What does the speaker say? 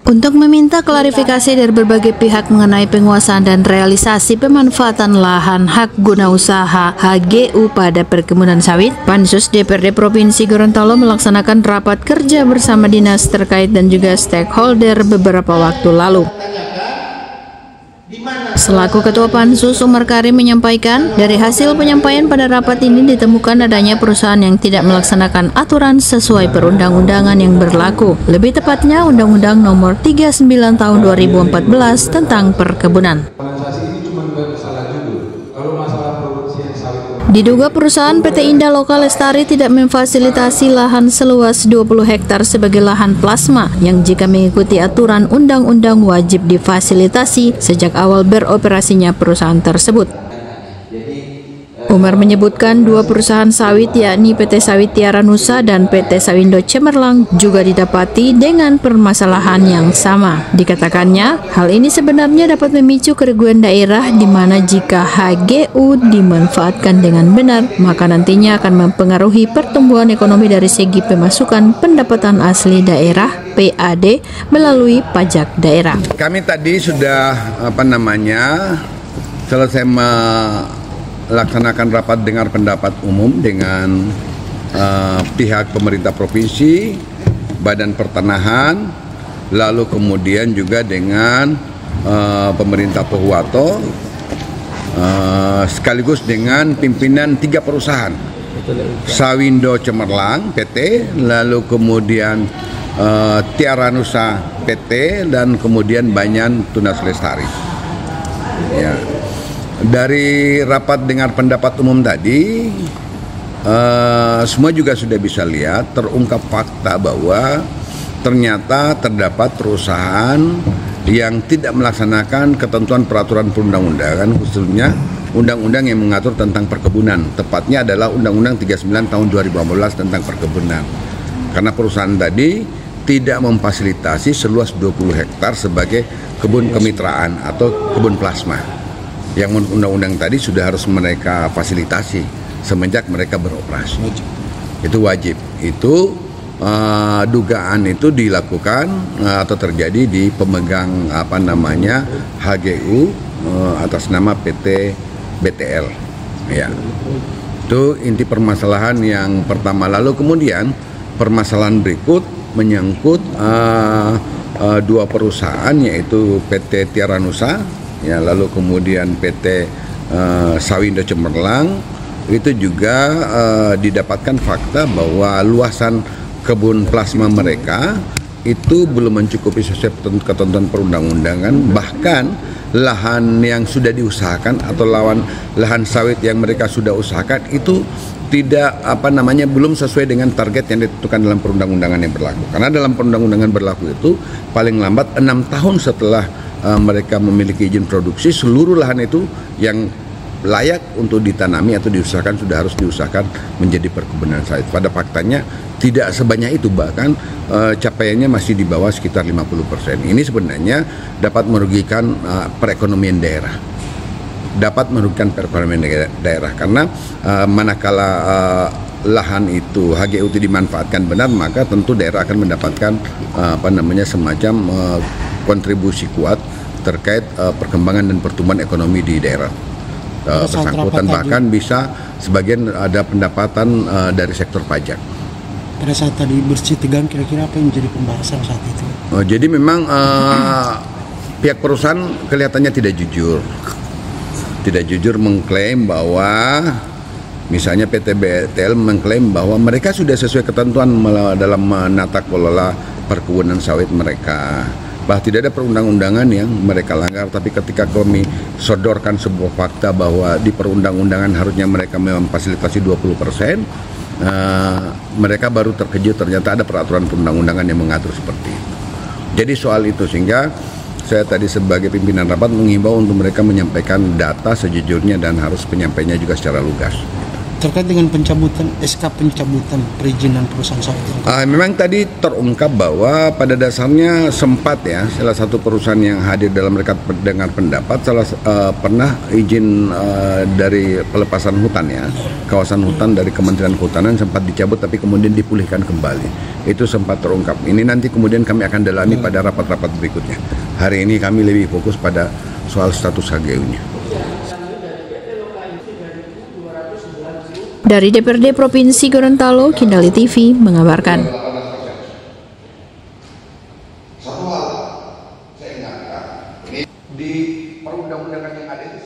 Untuk meminta klarifikasi dari berbagai pihak mengenai penguasaan dan realisasi pemanfaatan lahan hak guna usaha HGU pada perkebunan sawit, Pansus DPRD Provinsi Gorontalo melaksanakan rapat kerja bersama dinas terkait dan juga stakeholder beberapa waktu lalu. Selaku Ketua Pansus, Umar Karim menyampaikan, dari hasil penyampaian pada rapat ini ditemukan adanya perusahaan yang tidak melaksanakan aturan sesuai perundang-undangan yang berlaku. Lebih tepatnya Undang-Undang Nomor 39 Tahun 2014 tentang perkebunan. Diduga perusahaan PT Indah Loka Lestari tidak memfasilitasi lahan seluas 20 hektar sebagai lahan plasma yang jika mengikuti aturan undang-undang wajib difasilitasi sejak awal beroperasinya perusahaan tersebut. Umar menyebutkan dua perusahaan sawit yakni PT Sawit Tiara Nusa dan PT Sawindo Cemerlang juga didapati dengan permasalahan yang sama. Dikatakannya, hal ini sebenarnya dapat memicu kerugian daerah di mana jika HGU dimanfaatkan dengan benar, maka nantinya akan mempengaruhi pertumbuhan ekonomi dari segi pemasukan pendapatan asli daerah PAD melalui pajak daerah. Kami tadi sudah selesai melaksanakan rapat dengar pendapat umum dengan pihak pemerintah provinsi, Badan Pertanahan, lalu kemudian juga dengan pemerintah Pohuwato, sekaligus dengan pimpinan 3 perusahaan, Sawindo Cemerlang PT, lalu kemudian Tiara Nusa PT, dan kemudian Banyan Tunas Lestari. Ya. Dari rapat dengar pendapat umum tadi, semua juga sudah bisa lihat, terungkap fakta bahwa ternyata terdapat perusahaan yang tidak melaksanakan ketentuan peraturan perundang-undangan, khususnya undang-undang yang mengatur tentang perkebunan. Tepatnya adalah Undang-Undang 39 tahun 2015 tentang perkebunan. Karena perusahaan tadi tidak memfasilitasi seluas 20 hektar sebagai kebun kemitraan atau kebun plasma. Yang undang-undang tadi sudah harus mereka fasilitasi semenjak mereka beroperasi. Itu wajib. Itu dugaan itu dilakukan atau terjadi di pemegang HGU atas nama PT BTL. Ya. Itu inti permasalahan yang pertama. Lalu kemudian permasalahan berikut menyangkut dua perusahaan, yaitu PT Tiara Nusa, ya, lalu kemudian PT Sawindo Cemerlang. Itu juga didapatkan fakta bahwa luasan kebun plasma mereka itu belum mencukupi sesuai ketentuan perundang-undangan. Bahkan lahan yang sudah diusahakan atau lahan sawit yang mereka sudah usahakan itu tidak belum sesuai dengan target yang ditentukan dalam perundang-undangan yang berlaku. Karena dalam perundang-undangan berlaku itu paling lambat 6 tahun setelah mereka memiliki izin produksi, seluruh lahan itu yang layak untuk ditanami atau diusahakan sudah harus diusahakan menjadi perkebunan sawit. Pada faktanya tidak sebanyak itu, bahkan capaiannya masih di bawah sekitar 50%. Ini sebenarnya dapat merugikan perekonomian daerah. Dapat merugikan perekonomian daerah karena manakala lahan itu HGU itu dimanfaatkan benar, maka tentu daerah akan mendapatkan semacam kontribusi kuat terkait perkembangan dan pertumbuhan ekonomi di daerah bersangkutan. Bahkan bisa sebagian ada pendapatan dari sektor pajak. Pada saat tadi bersih tegang, kira-kira apa yang menjadi pembahasan saat itu? Jadi memang pihak perusahaan kelihatannya tidak jujur mengklaim bahwa misalnya PT BTL mengklaim bahwa mereka sudah sesuai ketentuan dalam menata kelola perkebunan sawit mereka, bahwa tidak ada perundang-undangan yang mereka langgar. Tapi ketika kami sodorkan sebuah fakta bahwa di perundang-undangan harusnya mereka memfasilitasi 20%, mereka baru terkejut ternyata ada peraturan perundang-undangan yang mengatur seperti itu. Jadi soal itu, sehingga saya tadi sebagai pimpinan rapat mengimbau untuk mereka menyampaikan data sejujurnya dan harus penyampaiannya juga secara lugas. terkait dengan pencabutan SK pencabutan perizinan perusahaan sawit. Memang tadi terungkap bahwa pada dasarnya sempat ya salah satu perusahaan yang hadir dalam rekat dengar pendapat pernah izin dari pelepasan hutan ya, kawasan hutan dari Kementerian Kehutanan sempat dicabut tapi kemudian dipulihkan kembali. Itu sempat terungkap. Ini nanti kemudian kami akan dalami pada rapat-rapat berikutnya. Hari ini kami lebih fokus pada soal status HGU-nya. Dari DPRD Provinsi Gorontalo, Kindali TV mengabarkan. Satu hal saya ingatkan, di perundang-undangan yang ada itu